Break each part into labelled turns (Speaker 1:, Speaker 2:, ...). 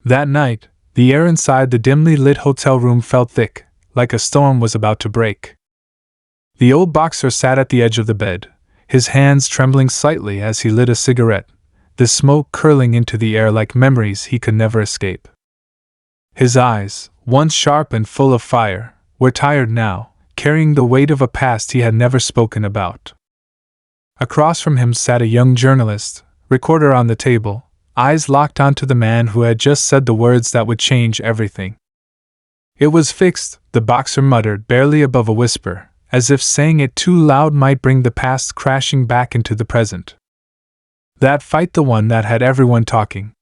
Speaker 1: That night, the air inside the dimly lit hotel room felt thick, like a storm was about to break. The old boxer sat at the edge of the bed, his hands trembling slightly as he lit a cigarette, the smoke curling into the air like memories he could never escape. His eyes, once sharp and full of fire, were tired now, carrying the weight of a past he had never spoken about. Across from him sat a young journalist, recorder on the table, eyes locked onto the man who had just said the words that would change everything. "It was fixed," the boxer muttered barely above a whisper, as if saying it too loud might bring the past crashing back into the present. That fight, the one that had everyone talking.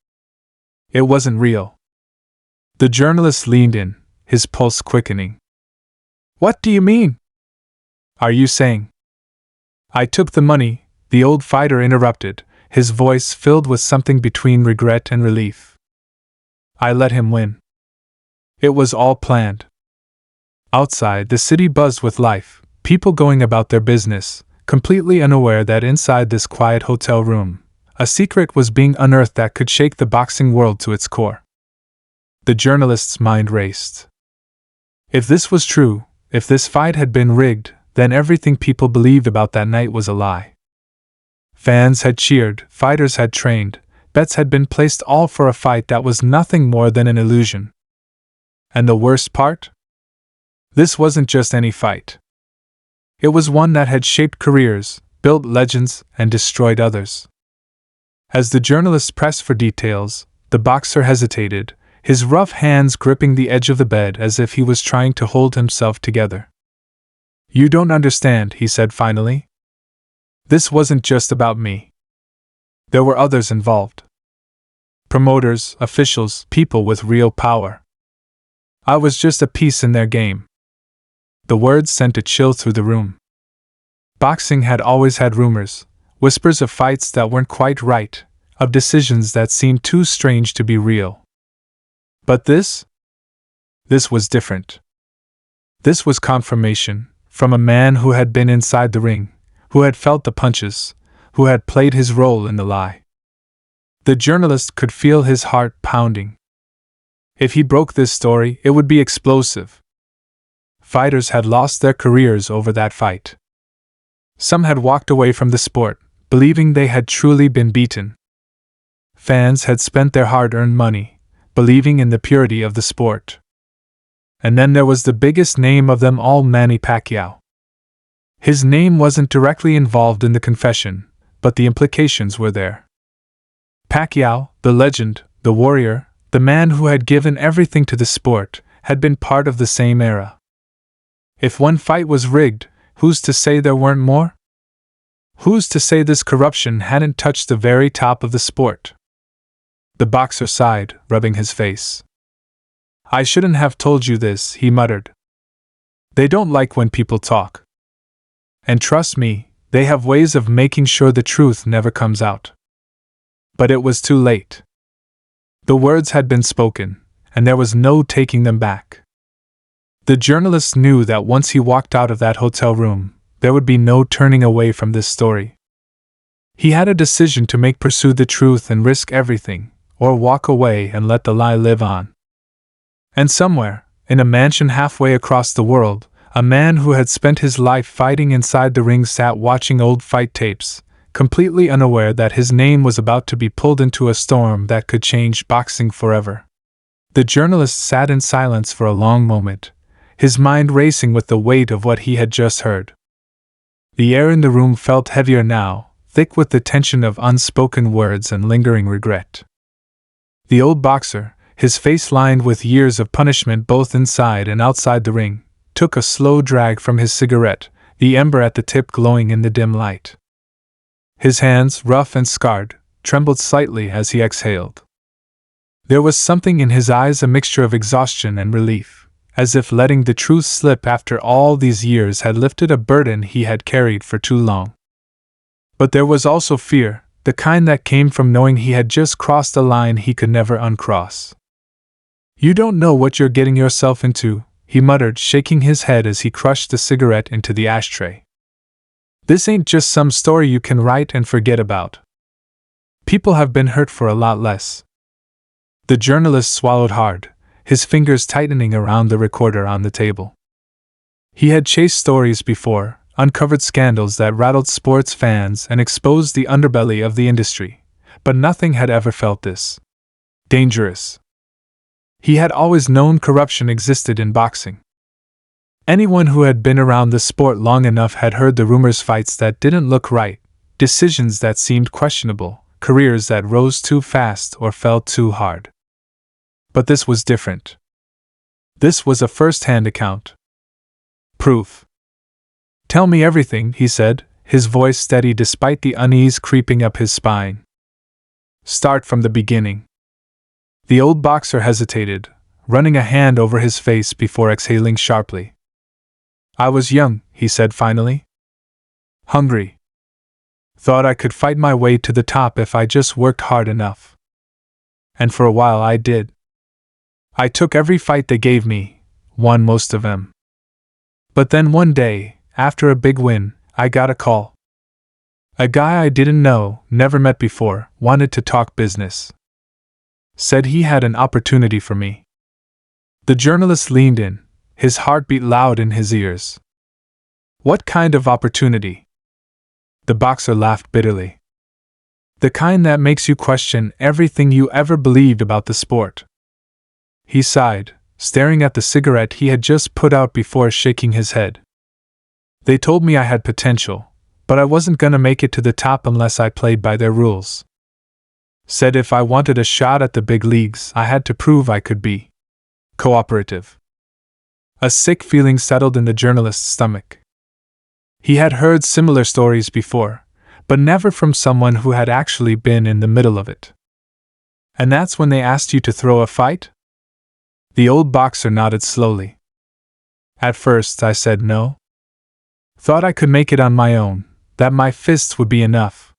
Speaker 1: It wasn't real. The journalist leaned in, his pulse quickening. "What do you mean? Are you saying—" "I took the money," the old fighter interrupted, his voice filled with something between regret and relief. "I let him win. It was all planned." Outside, the city buzzed with life, people going about their business, completely unaware that inside this quiet hotel room, a secret was being unearthed that could shake the boxing world to its core. The journalist's mind raced. If this was true, if this fight had been rigged, then everything people believed about that night was a lie. Fans had cheered, fighters had trained, bets had been placed, all for a fight that was nothing more than an illusion. And the worst part? This wasn't just any fight. It was one that had shaped careers, built legends, and destroyed others. As the journalist pressed for details, the boxer hesitated, his rough hands gripping the edge of the bed as if he was trying to hold himself together. "You don't understand," he said finally. "This wasn't just about me. There were others involved. Promoters, officials, people with real power. I was just a piece in their game." The words sent a chill through the room. Boxing had always had rumors, whispers of fights that weren't quite right, of decisions that seemed too strange to be real. But this was different. This was confirmation, from a man who had been inside the ring, who had felt the punches, who had played his role in the lie. The journalist could feel his heart pounding. If he broke this story, it would be explosive. Fighters had lost their careers over that fight. Some had walked away from the sport, believing they had truly been beaten. Fans had spent their hard-earned money, believing in the purity of the sport. And then there was the biggest name of them all, Manny Pacquiao. His name wasn't directly involved in the confession, but the implications were there. Pacquiao, the legend, the warrior, the man who had given everything to the sport, had been part of the same era. If one fight was rigged, who's to say there weren't more? Who's to say this corruption hadn't touched the very top of the sport? The boxer sighed, rubbing his face. "I shouldn't have told you this," he muttered. "They don't like when people talk. And trust me, they have ways of making sure the truth never comes out." But it was too late. The words had been spoken, and there was no taking them back. The journalist knew that once he walked out of that hotel room, there would be no turning away from this story. He had a decision to make: pursue the truth and risk everything, or walk away and let the lie live on. And somewhere, in a mansion halfway across the world, a man who had spent his life fighting inside the ring sat watching old fight tapes, completely unaware that his name was about to be pulled into a storm that could change boxing forever. The journalist sat in silence for a long moment, his mind racing with the weight of what he had just heard. The air in the room felt heavier now, thick with the tension of unspoken words and lingering regret. The old boxer, his face lined with years of punishment both inside and outside the ring, took a slow drag from his cigarette, the ember at the tip glowing in the dim light. His hands, rough and scarred, trembled slightly as he exhaled. There was something in his eyes, a mixture of exhaustion and relief, as if letting the truth slip after all these years had lifted a burden he had carried for too long. But there was also fear, the kind that came from knowing he had just crossed a line he could never uncross. "You don't know what you're getting yourself into," he muttered, shaking his head as he crushed the cigarette into the ashtray. "This ain't just some story you can write and forget about. People have been hurt for a lot less. The journalist swallowed hard, his fingers tightening around the recorder on the table. He had chased stories before, uncovered scandals that rattled sports fans and exposed the underbelly of the industry, but nothing had ever felt this dangerous. He had always known corruption existed in boxing. Anyone who had been around the sport long enough had heard the rumors, fights that didn't look right, decisions that seemed questionable, careers that rose too fast or fell too hard. But this was different. This was a first-hand account. Proof. "Tell me everything," he said, his voice steady despite the unease creeping up his spine. "Start from the beginning." The old boxer hesitated, running a hand over his face before exhaling sharply. "I was young," he said finally. "Hungry. Thought I could fight my way to the top if I just worked hard enough. And for a while I did. I took every fight they gave me, won most of them. But then one day, after a big win, I got a call. A guy I didn't know, never met before, wanted to talk business. Said he had an opportunity for me." The journalist leaned in, his heartbeat loud in his ears. "What kind of opportunity?" The boxer laughed bitterly. "The kind that makes you question everything you ever believed about the sport." He sighed, staring at the cigarette he had just put out before shaking his head. "They told me I had potential, but I wasn't gonna make it to the top unless I played by their rules. Said if I wanted a shot at the big leagues, I had to prove I could be cooperative." A sick feeling settled in the journalist's stomach. He had heard similar stories before, but never from someone who had actually been in the middle of it. "And that's when they asked you to throw a fight?" The old boxer nodded slowly. "At first I said no. Thought I could make it on my own, that my fists would be enough.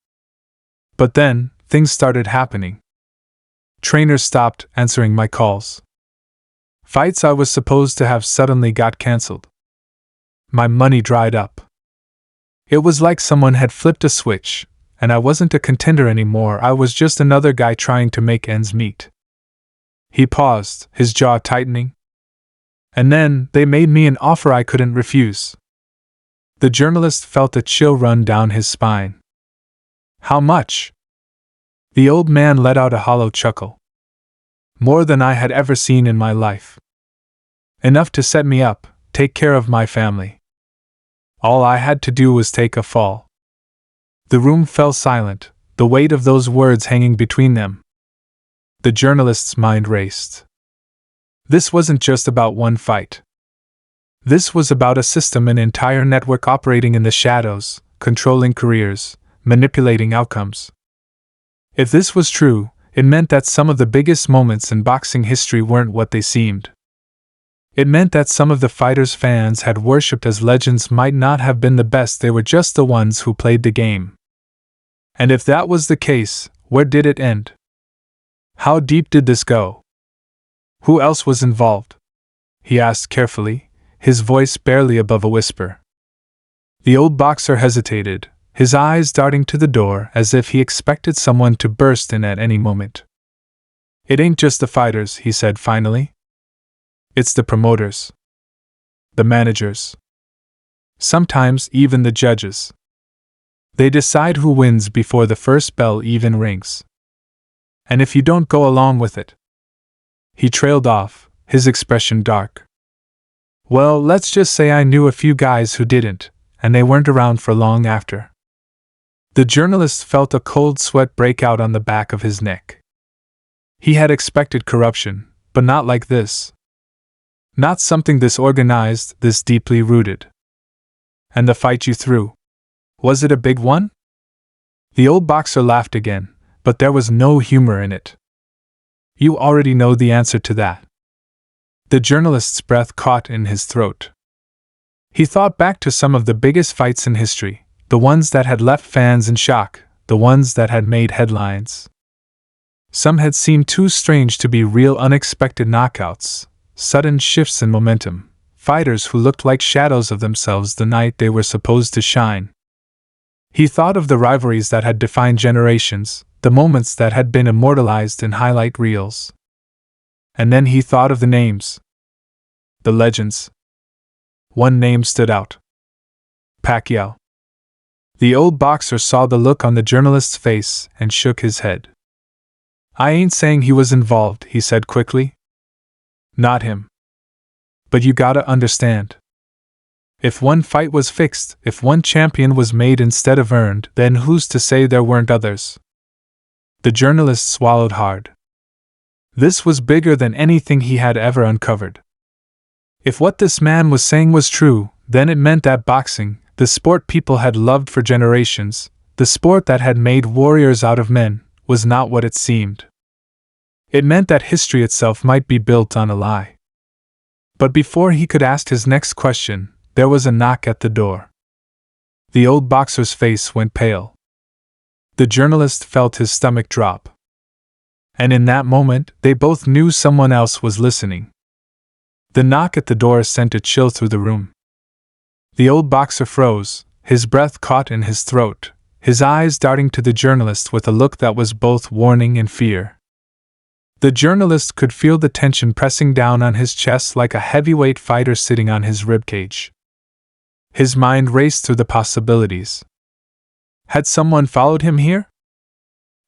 Speaker 1: But then, things started happening. Trainers stopped answering my calls. Fights I was supposed to have suddenly got cancelled. My money dried up. It was like someone had flipped a switch, and I wasn't a contender anymore, I was just another guy trying to make ends meet." He paused, his jaw tightening. "And then, they made me an offer I couldn't refuse." The journalist felt a chill run down his spine. "How much?" The old man let out a hollow chuckle. "More than I had ever seen in my life. Enough to set me up, take care of my family. All I had to do was take a fall." The room fell silent, the weight of those words hanging between them. The journalist's mind raced. This wasn't just about one fight. This was about a system, an entire network operating in the shadows, controlling careers, manipulating outcomes. If this was true, it meant that some of the biggest moments in boxing history weren't what they seemed. It meant that some of the fighters fans had worshipped as legends might not have been the best, they were just the ones who played the game. And if that was the case, where did it end? How deep did this go? Who else was involved? He asked carefully, his voice barely above a whisper. The old boxer hesitated, his eyes darting to the door as if he expected someone to burst in at any moment. "It ain't just the fighters," he said finally. "It's the promoters. The managers. Sometimes even the judges. They decide who wins before the first bell even rings. And if you don't go along with it..." He trailed off, his expression dark. "Well, let's just say I knew a few guys who didn't, and they weren't around for long after." The journalist felt a cold sweat break out on the back of his neck. He had expected corruption, but not like this. Not something this organized, this deeply rooted. "And the fight you threw? Was it a big one?" The old boxer laughed again, but there was no humor in it. "You already know the answer to that." The journalist's breath caught in his throat. He thought back to some of the biggest fights in history, the ones that had left fans in shock, the ones that had made headlines. Some had seemed too strange to be real, unexpected knockouts, sudden shifts in momentum, fighters who looked like shadows of themselves the night they were supposed to shine. He thought of the rivalries that had defined generations, the moments that had been immortalized in highlight reels. And then he thought of the names. The legends. One name stood out. Pacquiao. The old boxer saw the look on the journalist's face and shook his head. I ain't saying he was involved, he said quickly. Not him. But you gotta understand. If one fight was fixed, if one champion was made instead of earned, then who's to say there weren't others? The journalist swallowed hard. This was bigger than anything he had ever uncovered. If what this man was saying was true, then it meant that boxing, the sport people had loved for generations, the sport that had made warriors out of men, was not what it seemed. It meant that history itself might be built on a lie. But before he could ask his next question, there was a knock at the door. The old boxer's face went pale. The journalist felt his stomach drop. And in that moment, they both knew someone else was listening. The knock at the door sent a chill through the room. The old boxer froze, his breath caught in his throat, his eyes darting to the journalist with a look that was both warning and fear. The journalist could feel the tension pressing down on his chest like a heavyweight fighter sitting on his ribcage. His mind raced through the possibilities. Had someone followed him here?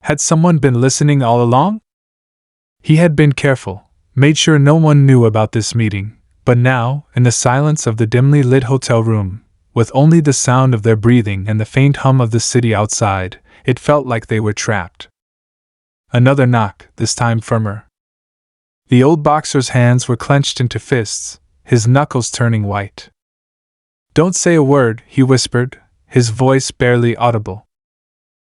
Speaker 1: Had someone been listening all along? He had been careful, made sure no one knew about this meeting, but now, in the silence of the dimly lit hotel room, with only the sound of their breathing and the faint hum of the city outside, it felt like they were trapped. Another knock, this time firmer. The old boxer's hands were clenched into fists, his knuckles turning white. Don't say a word, he whispered, his voice barely audible.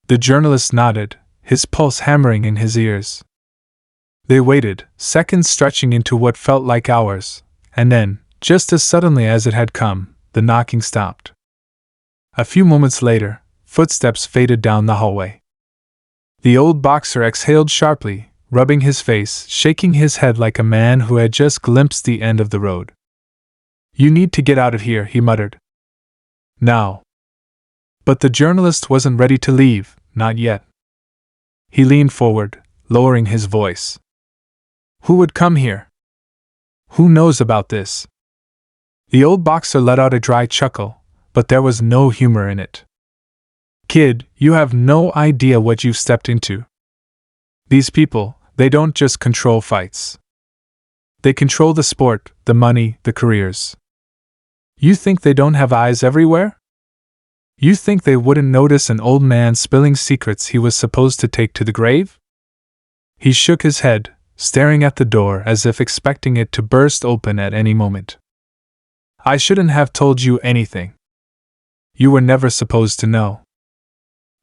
Speaker 1: The journalist nodded, his pulse hammering in his ears. They waited, seconds stretching into what felt like hours, and then, just as suddenly as it had come, the knocking stopped. A few moments later, footsteps faded down the hallway. The old boxer exhaled sharply, rubbing his face, shaking his head like a man who had just glimpsed the end of the road. You need to get out of here, he muttered. Now. But the journalist wasn't ready to leave, not yet. He leaned forward, lowering his voice. Who would come here? Who knows about this? The old boxer let out a dry chuckle, but there was no humor in it. Kid, you have no idea what you've stepped into. These people, they don't just control fights. They control the sport, the money, the careers. You think they don't have eyes everywhere? You think they wouldn't notice an old man spilling secrets he was supposed to take to the grave? He shook his head, staring at the door as if expecting it to burst open at any moment. I shouldn't have told you anything. You were never supposed to know.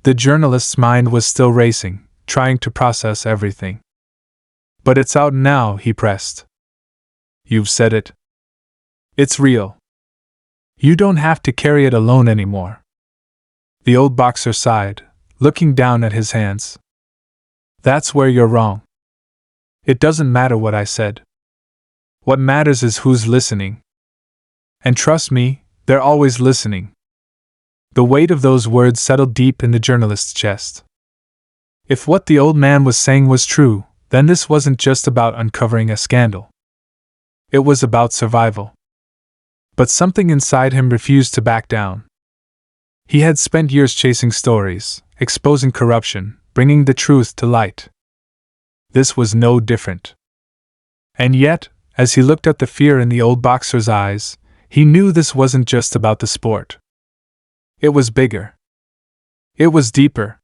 Speaker 1: The journalist's mind was still racing, trying to process everything. But it's out now, he pressed. You've said it. It's real. You don't have to carry it alone anymore. The old boxer sighed, looking down at his hands. That's where you're wrong. It doesn't matter what I said. What matters is who's listening. And trust me, they're always listening. The weight of those words settled deep in the journalist's chest. If what the old man was saying was true, then this wasn't just about uncovering a scandal. It was about survival. But something inside him refused to back down. He had spent years chasing stories, exposing corruption, bringing the truth to light. This was no different. And yet, as he looked at the fear in the old boxer's eyes, he knew this wasn't just about the sport. It was bigger. It was deeper.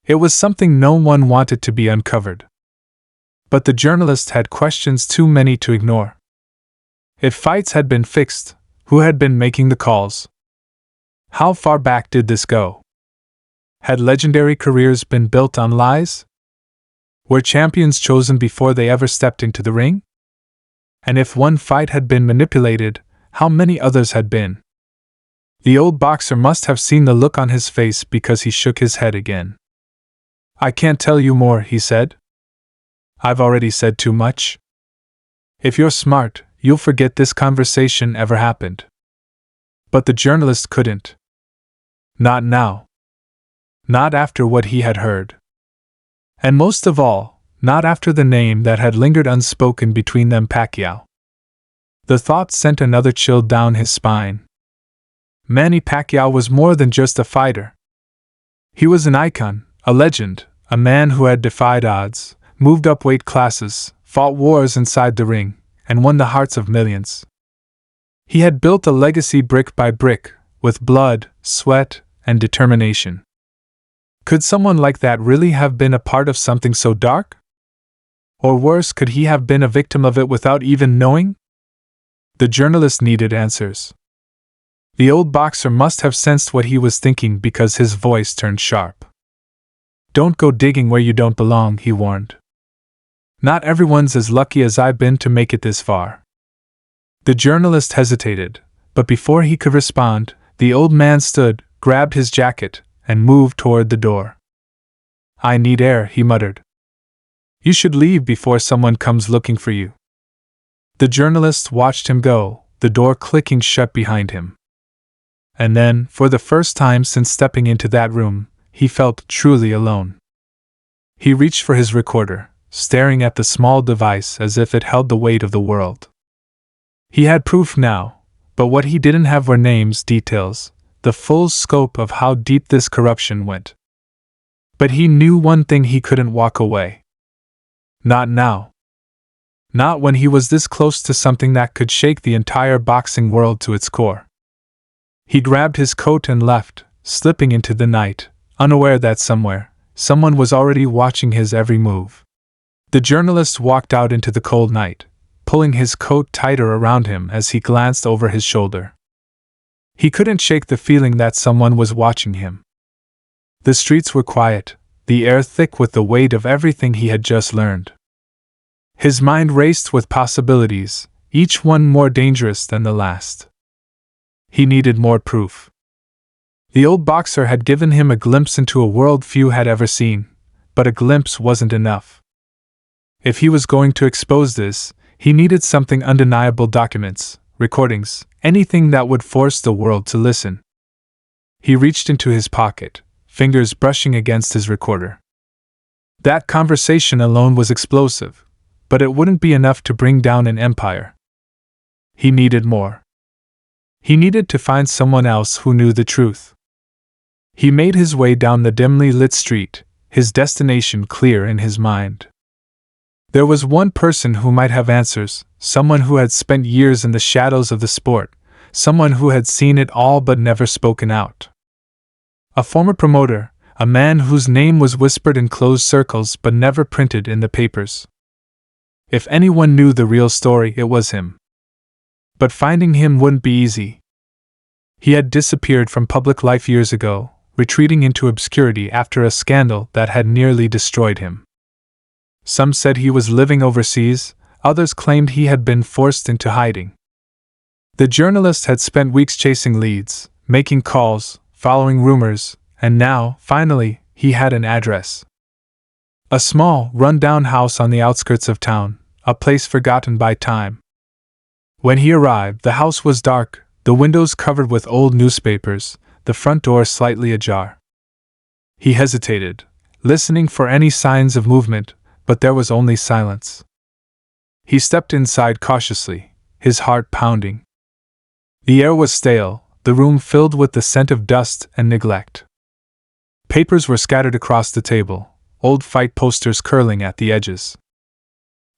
Speaker 1: It was something no one wanted to be uncovered. But the journalist had questions too many to ignore. If fights had been fixed, who had been making the calls? How far back did this go? Had legendary careers been built on lies? Were champions chosen before they ever stepped into the ring? And if one fight had been manipulated, how many others had been? The old boxer must have seen the look on his face because he shook his head again. I can't tell you more, he said. I've already said too much. If you're smart, you'll forget this conversation ever happened. But the journalist couldn't. Not now. Not after what he had heard. And most of all, not after the name that had lingered unspoken between them, Pacquiao. The thought sent another chill down his spine. Manny Pacquiao was more than just a fighter. He was an icon, a legend, a man who had defied odds, moved up weight classes, fought wars inside the ring, and won the hearts of millions. He had built a legacy brick by brick, with blood, sweat, and determination. Could someone like that really have been a part of something so dark? Or worse, could he have been a victim of it without even knowing? The journalist needed answers. The old boxer must have sensed what he was thinking because his voice turned sharp. "Don't go digging where you don't belong," he warned. "Not everyone's as lucky as I've been to make it this far." The journalist hesitated, but before he could respond, the old man stood, grabbed his jacket, and moved toward the door. "I need air," he muttered. "You should leave before someone comes looking for you." The journalist watched him go, the door clicking shut behind him. And then, for the first time since stepping into that room, he felt truly alone. He reached for his recorder, staring at the small device as if it held the weight of the world. He had proof now, but what he didn't have were names, details, the full scope of how deep this corruption went. But he knew one thing: he couldn't walk away. Not now. Not when he was this close to something that could shake the entire boxing world to its core. He grabbed his coat and left, slipping into the night, unaware that someone was already watching his every move. The journalist walked out into the cold night, pulling his coat tighter around him as he glanced over his shoulder. He couldn't shake the feeling that someone was watching him. The streets were quiet, the air thick with the weight of everything he had just learned. His mind raced with possibilities, each one more dangerous than the last. He needed more proof. The old boxer had given him a glimpse into a world few had ever seen, but a glimpse wasn't enough. If he was going to expose this, he needed something undeniable: documents, recordings, anything that would force the world to listen. He reached into his pocket, fingers brushing against his recorder. That conversation alone was explosive, but it wouldn't be enough to bring down an empire. He needed more. He needed to find someone else who knew the truth. He made his way down the dimly lit street, his destination clear in his mind. There was one person who might have answers, someone who had spent years in the shadows of the sport, someone who had seen it all but never spoken out. A former promoter, a man whose name was whispered in closed circles but never printed in the papers. If anyone knew the real story, it was him. But finding him wouldn't be easy. He had disappeared from public life years ago, retreating into obscurity after a scandal that had nearly destroyed him. Some said he was living overseas, others claimed he had been forced into hiding. The journalist had spent weeks chasing leads, making calls, following rumors, and now, finally, he had an address. A small, run-down house on the outskirts of town, a place forgotten by time. When he arrived, the house was dark, the windows covered with old newspapers, the front door slightly ajar. He hesitated, listening for any signs of movement, but there was only silence. He stepped inside cautiously, his heart pounding. The air was stale, the room filled with the scent of dust and neglect. Papers were scattered across the table, old fight posters curling at the edges.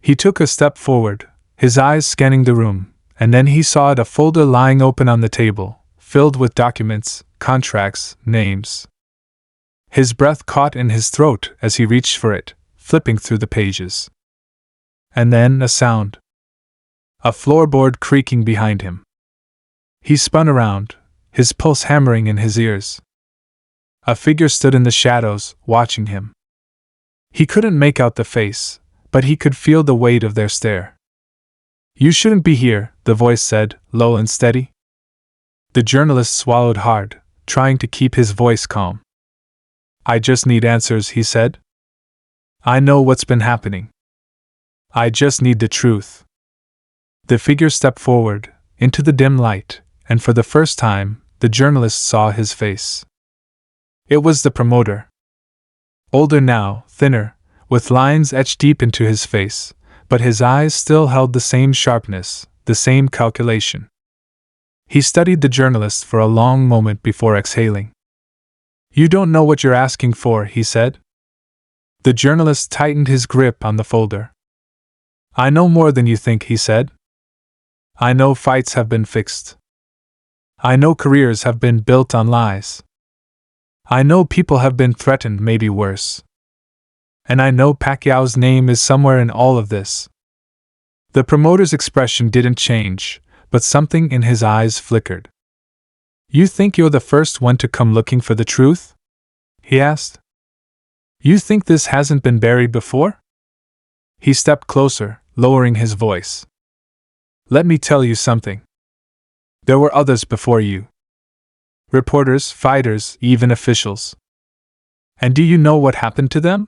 Speaker 1: He took a step forward, his eyes scanning the room, and then he saw a folder lying open on the table, filled with documents, contracts, names. His breath caught in his throat as he reached for it, flipping through the pages. And then a sound. A floorboard creaking behind him. He spun around, his pulse hammering in his ears. A figure stood in the shadows, watching him. He couldn't make out the face, but he could feel the weight of their stare. "You shouldn't be here," the voice said, low and steady. The journalist swallowed hard, trying to keep his voice calm. "I just need answers," he said. "I know what's been happening. I just need the truth." The figure stepped forward, into the dim light, and for the first time, the journalist saw his face. It was the promoter. Older now, thinner, with lines etched deep into his face, but his eyes still held the same sharpness, the same calculation. He studied the journalist for a long moment before exhaling. "You don't know what you're asking for," he said. The journalist tightened his grip on the folder. "I know more than you think," he said. "I know fights have been fixed. I know careers have been built on lies. I know people have been threatened, maybe worse. And I know Pacquiao's name is somewhere in all of this." The promoter's expression didn't change, but something in his eyes flickered. "You think you're the first one to come looking for the truth?" he asked. "You think this hasn't been buried before?" He stepped closer, lowering his voice. "Let me tell you something. There were others before you. Reporters, fighters, even officials. And do you know what happened to them?"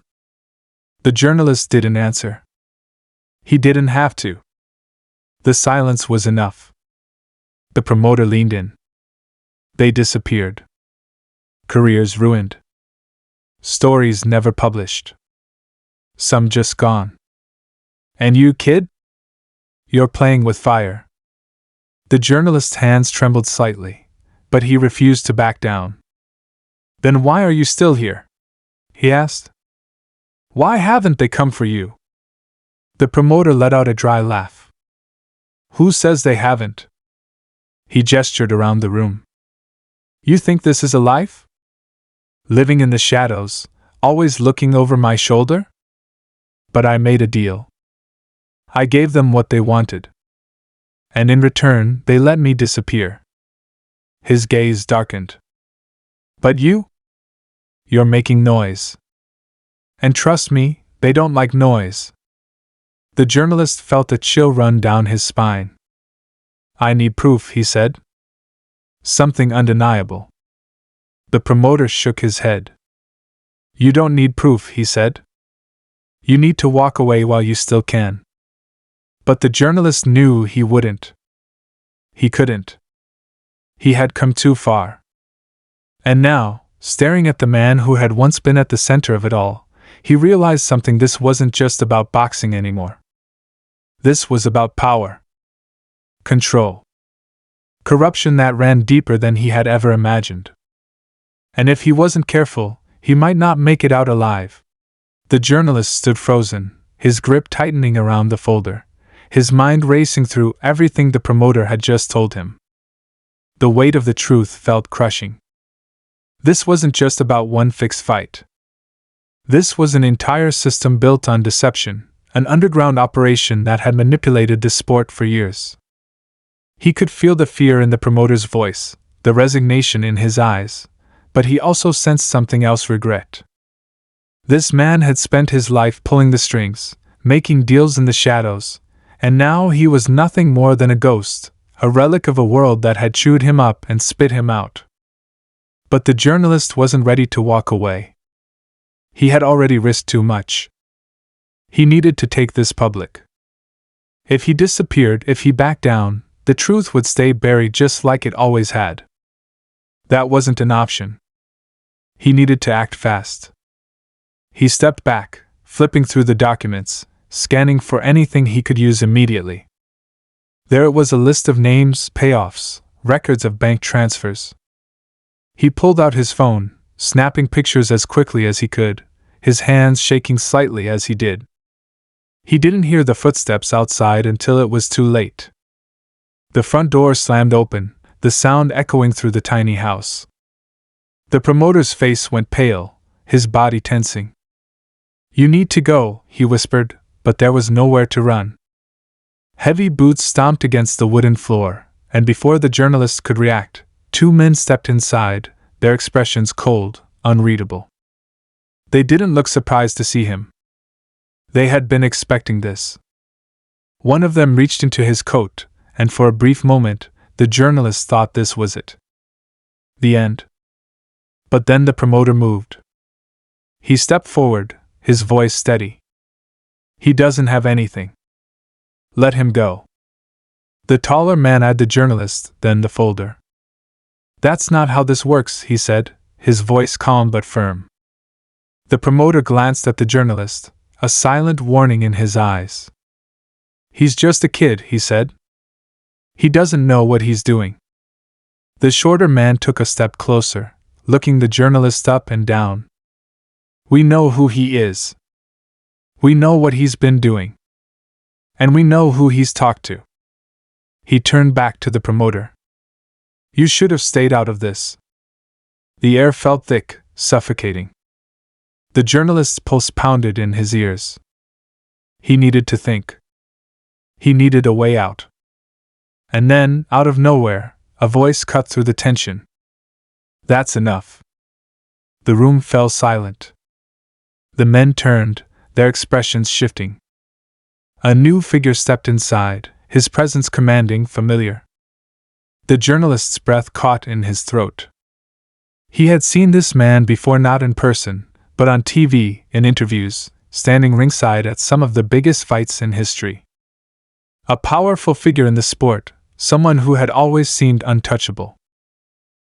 Speaker 1: The journalist didn't answer. He didn't have to. The silence was enough. The promoter leaned in. "They disappeared. Careers ruined. Stories never published. Some just gone. And you, kid? You're playing with fire." The journalist's hands trembled slightly, but he refused to back down. "Then why are you still here?" he asked. "Why haven't they come for you?" The promoter let out a dry laugh. "Who says they haven't?" He gestured around the room. "You think this is a life? Living in the shadows, always looking over my shoulder? But I made a deal. I gave them what they wanted. And in return, they let me disappear." His gaze darkened. "But you? You're making noise. And trust me, they don't like noise." The journalist felt a chill run down his spine. "I need proof," he said. "Something undeniable." The promoter shook his head. "You don't need proof," he said. "You need to walk away while you still can." But the journalist knew he wouldn't. He couldn't. He had come too far. And now, staring at the man who had once been at the center of it all, he realized something. This wasn't just about boxing anymore. This was about power. Control. Corruption that ran deeper than he had ever imagined. And if he wasn't careful, he might not make it out alive. The journalist stood frozen, his grip tightening around the folder, his mind racing through everything the promoter had just told him. The weight of the truth felt crushing. This wasn't just about one fixed fight. This was an entire system built on deception, an underground operation that had manipulated the sport for years. He could feel the fear in the promoter's voice, the resignation in his eyes, but he also sensed something else: regret. This man had spent his life pulling the strings, making deals in the shadows, and now he was nothing more than a ghost, a relic of a world that had chewed him up and spit him out. But the journalist wasn't ready to walk away. He had already risked too much. He needed to take this public. If he disappeared, if he backed down, the truth would stay buried just like it always had. That wasn't an option. He needed to act fast. He stepped back, flipping through the documents, scanning for anything he could use immediately. There it was, a list of names, payoffs, records of bank transfers. He pulled out his phone, snapping pictures as quickly as he could, his hands shaking slightly as he did. He didn't hear the footsteps outside until it was too late. The front door slammed open, the sound echoing through the tiny house. The promoter's face went pale, his body tensing. "You need to go," he whispered, but there was nowhere to run. Heavy boots stomped against the wooden floor, and before the journalist could react, two men stepped inside, their expressions cold, unreadable. They didn't look surprised to see him. They had been expecting this. One of them reached into his coat, and for a brief moment, the journalist thought this was it. The end. But then the promoter moved. He stepped forward, his voice steady. "He doesn't have anything. Let him go." The taller man eyed the journalist, then the folder. "That's not how this works," he said, his voice calm but firm. The promoter glanced at the journalist, a silent warning in his eyes. "He's just a kid," he said. "He doesn't know what he's doing." The shorter man took a step closer, looking the journalist up and down. "We know who he is. We know what he's been doing. And we know who he's talked to." He turned back to the promoter. "You should have stayed out of this." The air felt thick, suffocating. The journalist's pulse pounded in his ears. He needed to think. He needed a way out. And then, out of nowhere, a voice cut through the tension. "That's enough." The room fell silent. The men turned, their expressions shifting. A new figure stepped inside, his presence commanding, familiar. The journalist's breath caught in his throat. He had seen this man before, not in person, but on TV, in interviews, standing ringside at some of the biggest fights in history. A powerful figure in the sport, someone who had always seemed untouchable.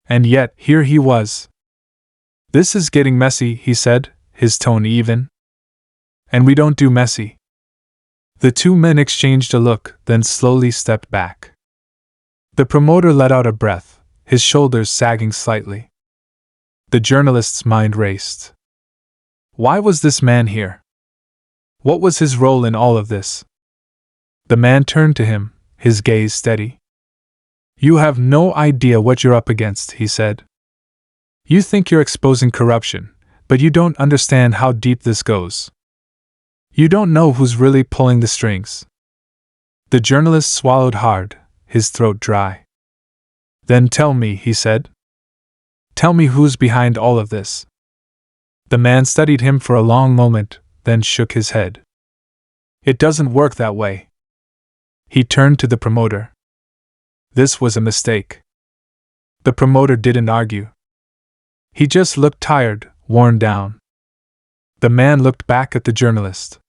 Speaker 1: And yet, here he was. "This is getting messy," he said, his tone even. "And we don't do messy." The two men exchanged a look, then slowly stepped back. The promoter let out a breath, his shoulders sagging slightly. The journalist's mind raced. Why was this man here? What was his role in all of this? The man turned to him, his gaze steady. "You have no idea what you're up against," he said. "You think you're exposing corruption, but you don't understand how deep this goes. You don't know who's really pulling the strings." The journalist swallowed hard, his throat dry. "Then tell me," he said. "Tell me who's behind all of this." The man studied him for a long moment, then shook his head. "It doesn't work that way." He turned to the promoter. This was a mistake. The promoter didn't argue. He just looked tired, worn down. The man looked back at the journalist.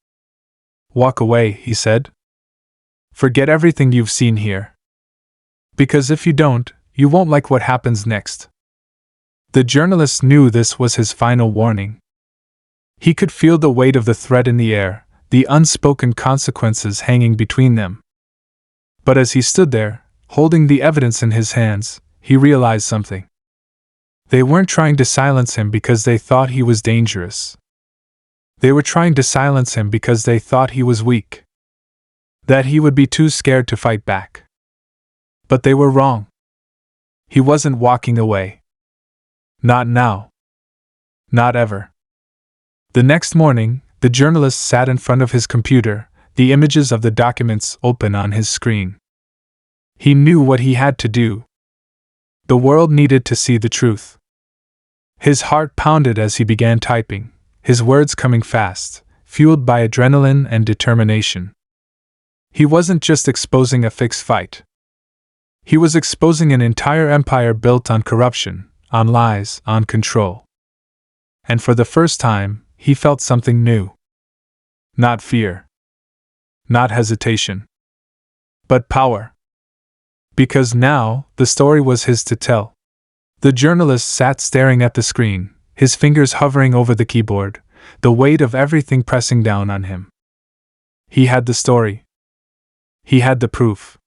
Speaker 1: "Walk away," he said. "Forget everything you've seen here. Because if you don't, you won't like what happens next." The journalist knew this was his final warning. He could feel the weight of the threat in the air, the unspoken consequences hanging between them. But as he stood there, holding the evidence in his hands, he realized something. They weren't trying to silence him because they thought he was dangerous. They were trying to silence him because they thought he was weak. That he would be too scared to fight back. But they were wrong. He wasn't walking away. Not now. Not ever. The next morning, the journalist sat in front of his computer, the images of the documents open on his screen. He knew what he had to do. The world needed to see the truth. His heart pounded as he began typing, his words coming fast, fueled by adrenaline and determination. He wasn't just exposing a fixed fight. He was exposing an entire empire built on corruption, on lies, on control. And for the first time, he felt something new. Not fear. Not hesitation. But power. Because now, the story was his to tell. The journalist sat staring at the screen, his fingers hovering over the keyboard, the weight of everything pressing down on him. He had the story. He had the proof.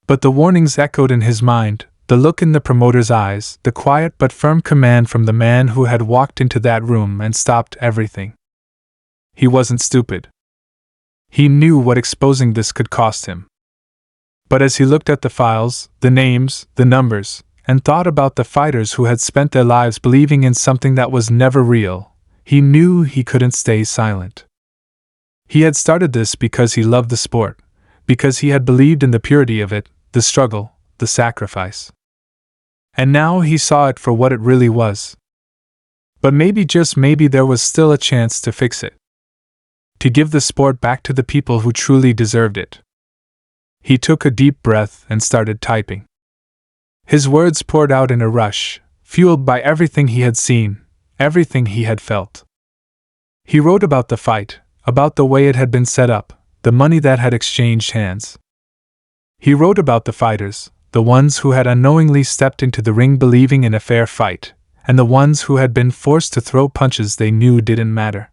Speaker 1: But the warnings echoed in his mind, the look in the promoter's eyes, the quiet but firm command from the man who had walked into that room and stopped everything. He wasn't stupid. He knew what exposing this could cost him. But as he looked at the files, the names, the numbers, and thought about the fighters who had spent their lives believing in something that was never real, he knew he couldn't stay silent. He had started this because he loved the sport, because he had believed in the purity of it, the struggle, the sacrifice. And now he saw it for what it really was. But maybe, just maybe, there was still a chance to fix it. To give the sport back to the people who truly deserved it. He took a deep breath and started typing. His words poured out in a rush, fueled by everything he had seen, everything he had felt. He wrote about the fight, about the way it had been set up, the money that had exchanged hands. He wrote about the fighters, the ones who had unknowingly stepped into the ring believing in a fair fight, and the ones who had been forced to throw punches they knew didn't matter.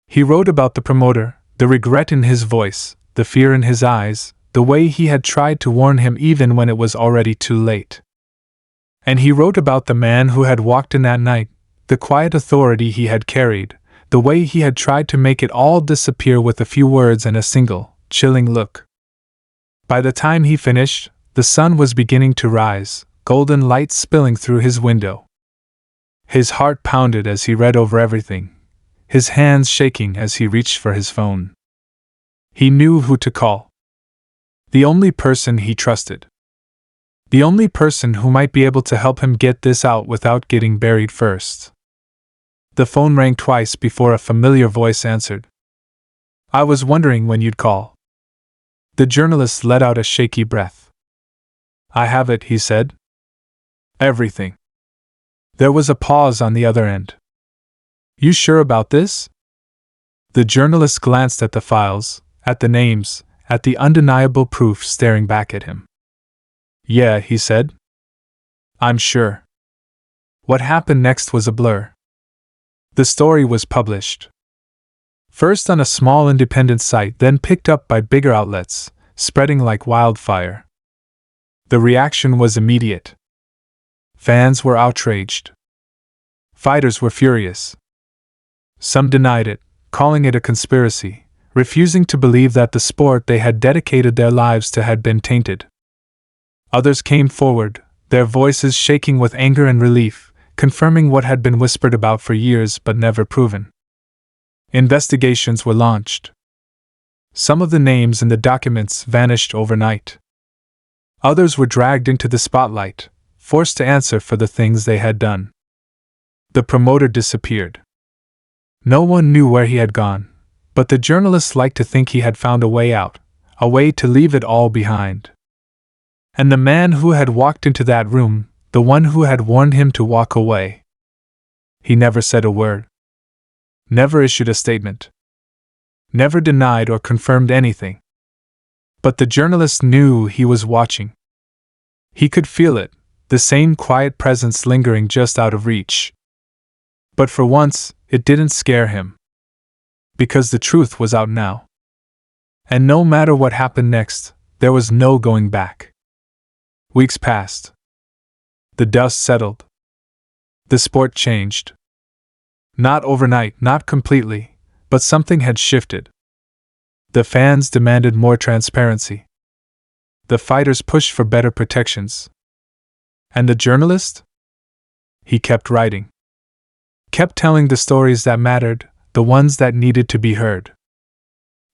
Speaker 1: He wrote about the promoter, the regret in his voice, the fear in his eyes, the way he had tried to warn him even when it was already too late. And he wrote about the man who had walked in that night, the quiet authority he had carried, the way he had tried to make it all disappear with a few words and a single, chilling look. By the time he finished, the sun was beginning to rise, golden light spilling through his window. His heart pounded as he read over everything, his hands shaking as he reached for his phone. He knew who to call. The only person he trusted. The only person who might be able to help him get this out without getting buried first. The phone rang twice before a familiar voice answered. "I was wondering when you'd call." The journalist let out a shaky breath. "I have it," he said. "Everything." There was a pause on the other end. "You sure about this?" The journalist glanced at the files, at the names, at the undeniable proof staring back at him. "Yeah," he said. "I'm sure." What happened next was a blur. The story was published. First on a small independent site, then picked up by bigger outlets, spreading like wildfire. The reaction was immediate. Fans were outraged. Fighters were furious. Some denied it, calling it a conspiracy, refusing to believe that the sport they had dedicated their lives to had been tainted. Others came forward, their voices shaking with anger and relief, confirming what had been whispered about for years but never proven. Investigations were launched. Some of the names in the documents vanished overnight. Others were dragged into the spotlight, forced to answer for the things they had done. The promoter disappeared. No one knew where he had gone, but the journalists liked to think he had found a way out, a way to leave it all behind. And the man who had walked into that room, the one who had warned him to walk away. He never said a word. Never issued a statement. Never denied or confirmed anything. But the journalist knew he was watching. He could feel it, the same quiet presence lingering just out of reach. But for once, it didn't scare him. Because the truth was out now. And no matter what happened next, there was no going back. Weeks passed. The dust settled. The sport changed. Not overnight, not completely, but something had shifted. The fans demanded more transparency. The fighters pushed for better protections. And the journalist? He kept writing. Kept telling the stories that mattered, the ones that needed to be heard.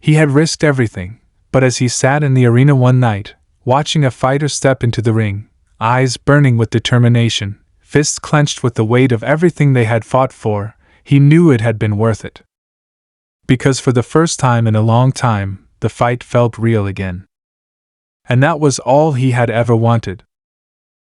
Speaker 1: He had risked everything, but as he sat in the arena one night, watching a fighter step into the ring, eyes burning with determination, fists clenched with the weight of everything they had fought for, he knew it had been worth it. Because for the first time in a long time, the fight felt real again. And that was all he had ever wanted.